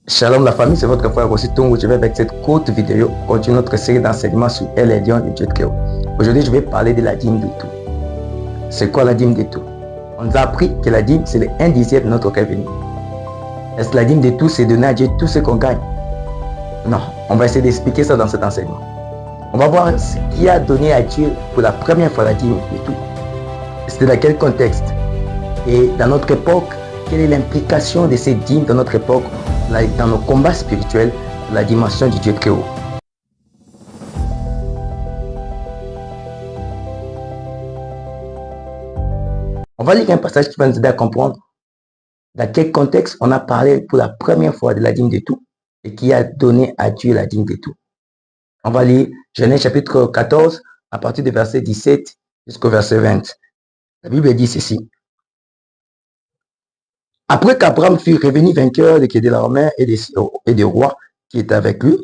Shalom la famille, c'est votre frère Rossi Tongo. Je vais avec cette courte vidéo continuer notre série d'enseignements sur Elle est lion de Dieu de Aujourd'hui, je vais parler de la dîme de tout. C'est quoi la dîme de tout? On nous a appris que la dîme, c'est le 1/10 de notre revenu. Est-ce que la dîme de tout, c'est donner à Dieu tout ce qu'on gagne? Non, on va essayer d'expliquer ça dans cet enseignement. On va voir ce qui a donné à Dieu pour la première fois la dîme de tout. C'était dans quel contexte? Et dans notre époque, quelle est l'implication de cette dîme dans notre époque, dans nos combats spirituels, la dimension du Dieu très haut? On va lire un passage qui va nous aider à comprendre dans quel contexte on a parlé pour la première fois de la dîme de tout et qui a donné à Dieu la dîme de tout. On va lire Genèse chapitre 14 à partir du verset 17 jusqu'au verset 20. La Bible dit ceci. Après qu'Abraham fut revenu vainqueur de Kedorlaomer et des rois qui étaient avec lui,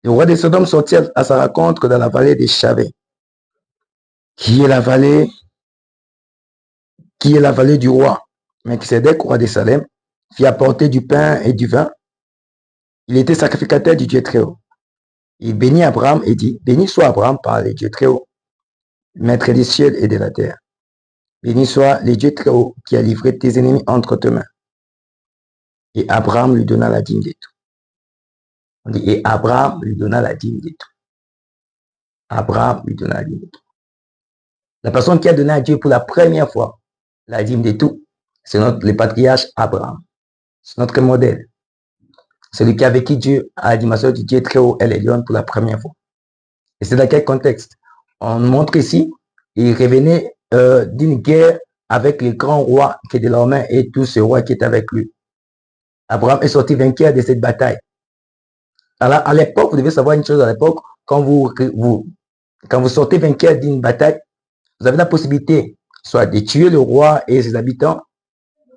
le roi de Sodome sortit à sa rencontre dans la vallée de Chavé, qui est la vallée du roi. Melchisédek, roi de Salem, fit apporter du pain et du vin. Il était sacrificateur du Dieu très haut. Il bénit Abraham et dit, béni soit Abraham par le Dieu très haut, maître des cieux et de la terre. Béni soit le Dieu très haut qui a livré tes ennemis entre tes mains. Et Abraham lui donna la dîme de tout. On dit, et Abraham lui donna la dîme de tout. Abraham lui donna la dîme de tout. La personne qui a donné à Dieu pour la première fois la dîme de tout, c'est le patriarche Abraham. C'est notre modèle. Celui qui a vécu Dieu à la dimension du Dieu très haut, Elle est lion pour la première fois. Et c'est dans quel contexte? On montre ici, il revenait d'une guerre avec les grands rois Kedorlaomer et tous ces rois qui étaient avec lui. Abraham est sorti vainqueur de cette bataille. Alors, à l'époque, vous devez savoir une chose à l'époque, quand vous sortez vainqueur d'une bataille, vous avez la possibilité soit de tuer le roi et ses habitants,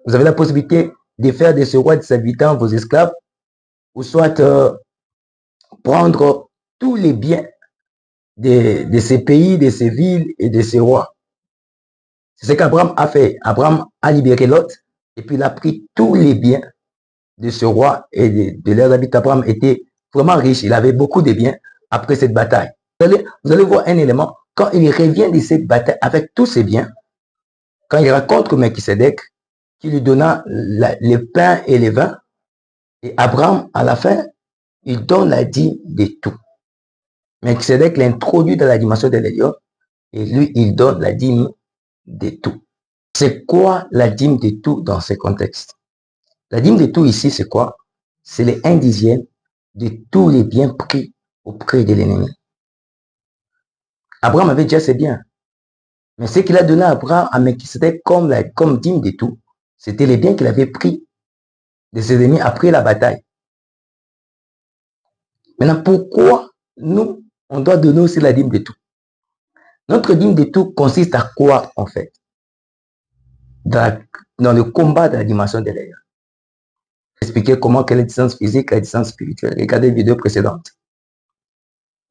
vous avez la possibilité de faire de ce roi et de ses habitants vos esclaves, ou soit prendre tous les biens de ces pays, de ces villes et de ces rois. C'est ce qu'Abraham a fait. Abraham a libéré Lot et puis il a pris tous les biens de ce roi et de leurs habitants. Abraham était vraiment riche. Il avait beaucoup de biens après cette bataille. Vous allez voir un élément. Quand il revient de cette bataille avec tous ses biens, quand il rencontre Melchisédek, qui lui donna le pain et le vin, et Abraham, à la fin, il donne la dîme de tout. Melchisédek l'introduit dans la dimension de l'Elion, et lui, il donne la dîme de tout. C'est quoi la dîme de tout dans ce contexte? La dîme de tout ici, c'est quoi? C'est le 1/10 de tous les biens pris auprès de l'ennemi. Abraham avait déjà ses biens. Mais ce qu'il a donné à Abraham, à Melchisédek comme dîme de tout, c'était les biens qu'il avait pris de ses ennemis après la bataille. Maintenant, pourquoi nous, on doit donner aussi la dîme de tout? Notre dîme de tout consiste à quoi, en fait? Dans le combat de la dimension de l'air. Expliquer comment quelle est la distance physique, la distance spirituelle. Regardez les vidéos précédentes.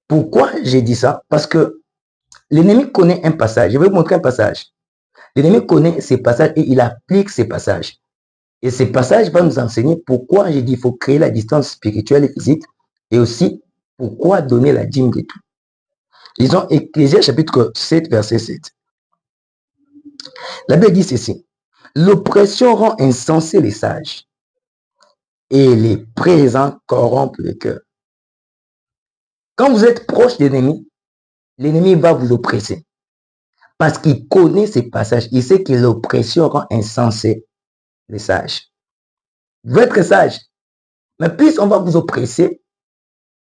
Pourquoi j'ai dit ça? Parce que l'ennemi connaît un passage. Je vais vous montrer un passage. L'ennemi connaît ces passages et il applique ces passages. Et ces passages vont nous enseigner pourquoi j'ai dit qu'il faut créer la distance spirituelle et physique et aussi pourquoi donner la dîme de tout. Lisons Ecclésias chapitre 7, verset 7. La Bible dit ceci. L'oppression rend insensés les sages et les présents corrompent le cœur. Quand vous êtes proche de l'ennemi va vous oppresser. Parce qu'il connaît ces passages. Il sait que l'oppression rend insensé les sages. Vous êtes sage. Mais plus on va vous oppresser,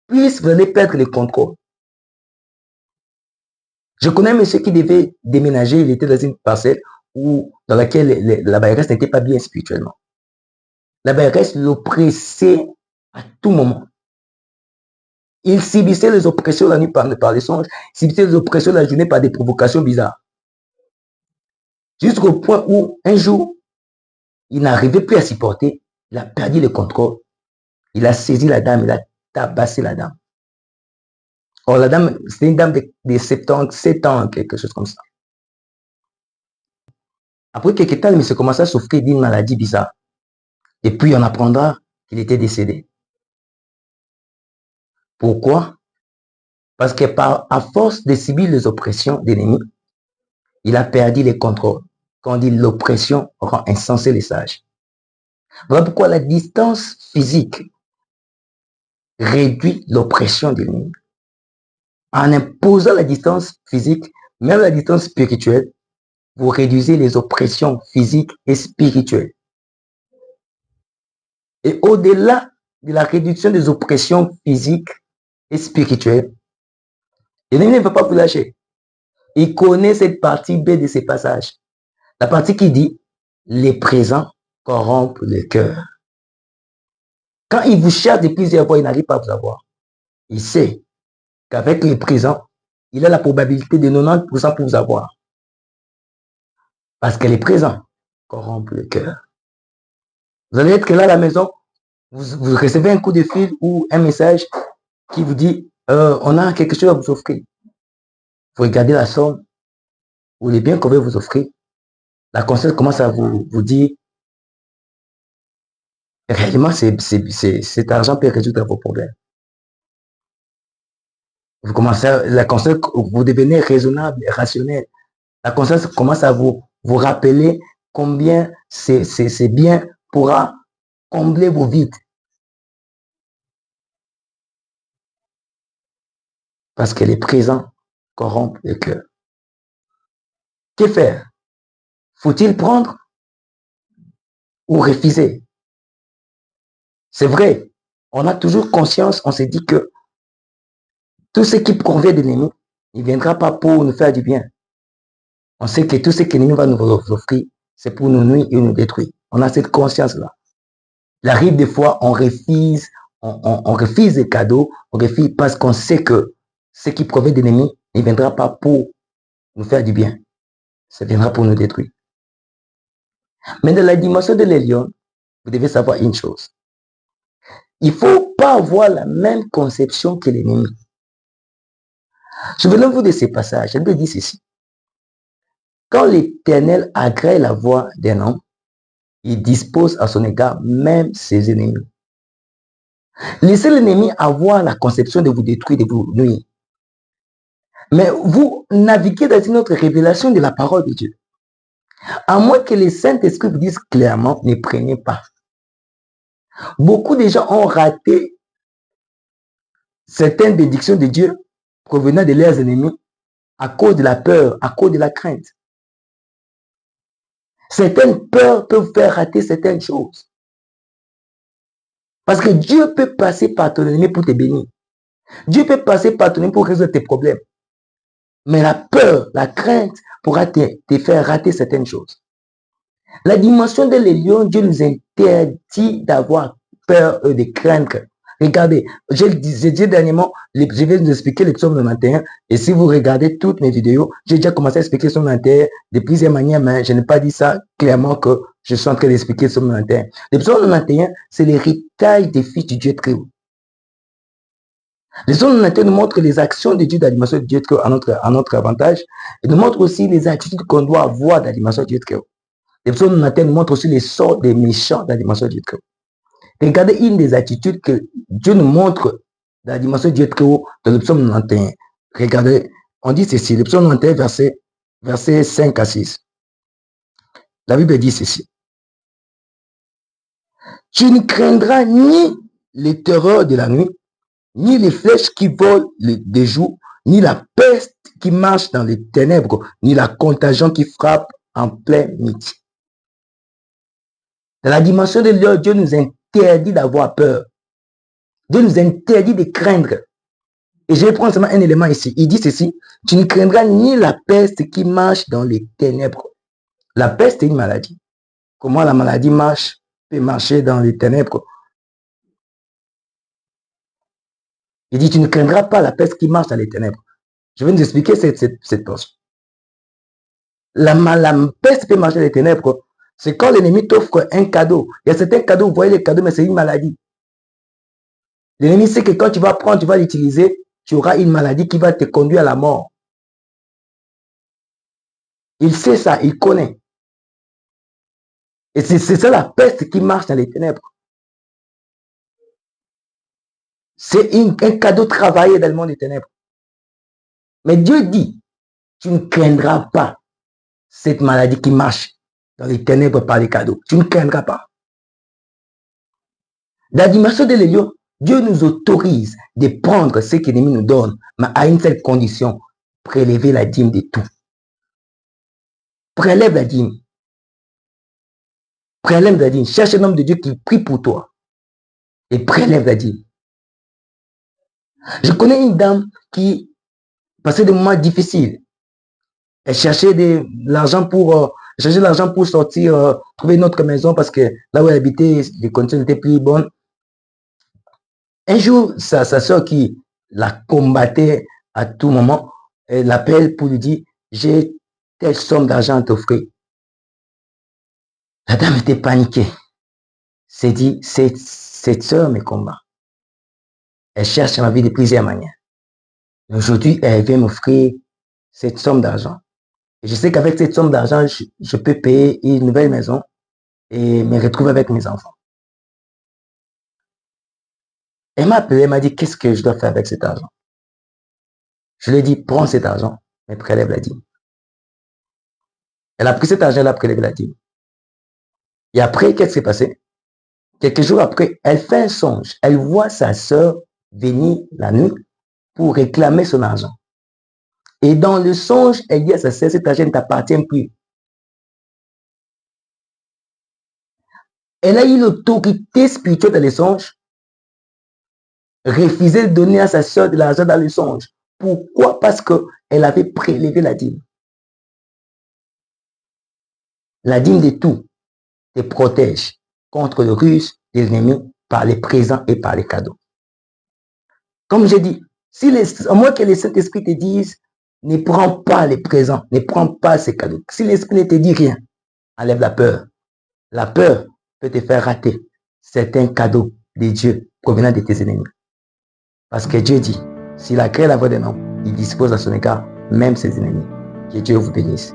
plus vous allez perdre le contrôle. Je connais un monsieur qui devait déménager. Il était dans une parcelle dans laquelle la bailleresse n'était pas bien spirituellement. La bailleresse l'oppressait à tout moment. Il subissait les oppressions la nuit par les songes, subissait les oppressions la journée par des provocations bizarres. Jusqu'au point où, un jour, il n'arrivait plus à supporter, il a perdu le contrôle. Il a saisi la dame, il a tabassé la dame. Or, la dame, c'était une dame de 77 ans, quelque chose comme ça. Après quelques temps, il s'est commencé à souffrir d'une maladie bizarre. Et puis, on apprendra qu'il était décédé. Pourquoi? Parce que à force de subir les oppressions d'ennemis, il a perdu les contrôles. Quand on dit l'oppression rend insensé les sages. Voilà pourquoi la distance physique réduit l'oppression de l'ennemi. En imposant la distance physique, même la distance spirituelle, vous réduisez les oppressions physiques et spirituelles. Et au-delà de la réduction des oppressions physiques et spirituelles, l'ennemi ne peut pas vous lâcher. Il connaît cette partie B de ces passages. La partie qui dit « les présents corrompent le cœur ». Quand il vous cherche de plusieurs fois, il n'arrive pas à vous avoir. Il sait qu'avec les présents, il a la probabilité de 90% pour vous avoir. Parce que les présents corrompent le cœur. Vous allez être là à la maison, vous recevez un coup de fil ou un message qui vous dit on a quelque chose à vous offrir. Vous regardez la somme ou les biens qu'on veut vous offrir. La conscience commence à vous dire réellement, cet argent peut résoudre vos problèmes. Vous commencez la conscience, vous devenez raisonnable, rationnel. La conscience commence à vous rappeler combien ces biens pourra combler vos vides. Parce que les présents corrompent le cœur. Que faire? Faut-il prendre ou refuser? C'est vrai, on a toujours conscience, on se dit que tout ce qui provient de l'ennemi, il ne viendra pas pour nous faire du bien. On sait que tout ce que l'ennemi va nous offrir, c'est pour nous nuire et nous détruire. On a cette conscience-là. Il arrive des fois, on refuse les cadeaux, on refuse parce qu'on sait que ce qui provient de l'ennemi, il ne viendra pas pour nous faire du bien. Ça viendra pour nous détruire. Mais dans la dimension de l'Elion, vous devez savoir une chose. Il ne faut pas avoir la même conception que l'ennemi. Souvenez-vous de ces passages. Elle dit ceci. Quand l'Éternel agrée la voix d'un homme, il dispose à son égard même ses ennemis. Laissez l'ennemi avoir la conception de vous détruire, de vous nuire. Mais vous naviguez dans une autre révélation de la parole de Dieu. À moins que le Saint-Esprit vous dise clairement, ne prenez pas. Beaucoup de gens ont raté certaines bénédictions de Dieu provenant de leurs ennemis à cause de la peur, à cause de la crainte. Certaines peurs peuvent faire rater certaines choses. Parce que Dieu peut passer par ton ennemi pour te bénir. Dieu peut passer par ton ennemi pour résoudre tes problèmes. Mais la peur, la crainte pourra te faire rater certaines choses. La dimension de l'Elion, Dieu nous interdit d'avoir peur et de craindre. Regardez, j'ai dit dernièrement, je vais vous expliquer le psaume 91. Et si vous regardez toutes mes vidéos, j'ai déjà commencé à expliquer le psaume 91 de plusieurs manières, mais je n'ai pas dit ça clairement que je suis en train d'expliquer le psaume 91. Le psaume 91, c'est l'héritage des fils du Dieu très haut. Le psaume 91 nous montre les actions de Dieu d'animation de Dieu très haut à notre avantage. Et nous montre aussi les attitudes qu'on doit avoir d'animation de Dieu très haut. Le psaume 91 nous montre aussi les sorts des méchants dans la dimension de Dieu très haut. Regardez une des attitudes que Dieu nous montre dans la dimension de Dieu très haut dans le psaume 91. Regardez, on dit ceci, le psaume 91, verset 5 à 6. La Bible dit ceci. Tu ne craindras ni les terreurs de la nuit, ni les flèches qui volent des jours, ni la peste qui marche dans les ténèbres, ni la contagion qui frappe en plein midi. Dans la dimension de Dieu, Dieu nous interdit d'avoir peur. Dieu nous interdit de craindre. Et je vais prendre seulement un élément ici. Il dit ceci, tu ne craindras ni la peste qui marche dans les ténèbres. La peste est une maladie. Comment la maladie peut marcher dans les ténèbres? Il dit, tu ne craindras pas la peste qui marche dans les ténèbres. Je vais vous expliquer cette portion. La peste peut marcher dans les ténèbres. C'est quand l'ennemi t'offre un cadeau. Il y a certains cadeaux, vous voyez les cadeaux, mais c'est une maladie. L'ennemi sait que quand tu vas prendre, tu vas l'utiliser, tu auras une maladie qui va te conduire à la mort. Il sait ça, il connaît. Et c'est ça la peste qui marche dans les ténèbres. C'est un cadeau travaillé dans le monde des ténèbres. Mais Dieu dit, tu ne craindras pas cette maladie qui marche dans les ténèbres par les cadeaux. Tu ne craindras pas. Dans la dimension de l'Élion, Dieu nous autorise de prendre ce que l'ennemi nous donne, mais à une seule condition, prélever la dîme de tout. Prélève la dîme. Prélève la dîme. Cherche un homme de Dieu qui prie pour toi et prélève la dîme. Je connais une dame qui passait des moments difficiles. Elle cherchait de l'argent pour sortir, trouver une autre maison parce que là où elle habitait, les conditions n'étaient plus bonnes. Un jour, sa soeur qui la combattait à tout moment, elle l'appelle pour lui dire, j'ai telle somme d'argent à t'offrir. La dame était paniquée. S'est dit, cette soeur me combat. Elle cherche ma vie de plusieurs manières. Aujourd'hui, elle vient m'offrir cette somme d'argent. Et je sais qu'avec cette somme d'argent, je peux payer une nouvelle maison et me retrouver avec mes enfants. Elle m'a appelé, elle m'a dit, qu'est-ce que je dois faire avec cet argent? Je lui ai dit, prends cet argent, mais prélève la dîme. Elle a pris cet argent, elle a prélevé la dîme. Et après, qu'est-ce qui s'est passé? Quelques jours après, elle fait un songe. Elle voit sa sœur venir la nuit pour réclamer son argent. Et dans le songe, elle dit à sa sœur, cet argent ne t'appartient plus. Elle a eu l'autorité spirituelle dans les songes, refusé de donner à sa sœur de l'argent dans le songe. Pourquoi? Parce qu'elle avait prélevé la dîme. La dîme de tout te protège contre le ruse des ennemis par les présents et par les cadeaux. Comme j'ai dit, à moins que le Saint-Esprit te dise, ne prends pas les présents, ne prends pas ces cadeaux. Si l'Esprit ne te dit rien, enlève la peur. La peur peut te faire rater certains cadeaux de Dieu provenant de tes ennemis. Parce que Dieu dit, s'il a créé la voix d'un homme, il dispose à son égard même ses ennemis. Que Dieu vous bénisse.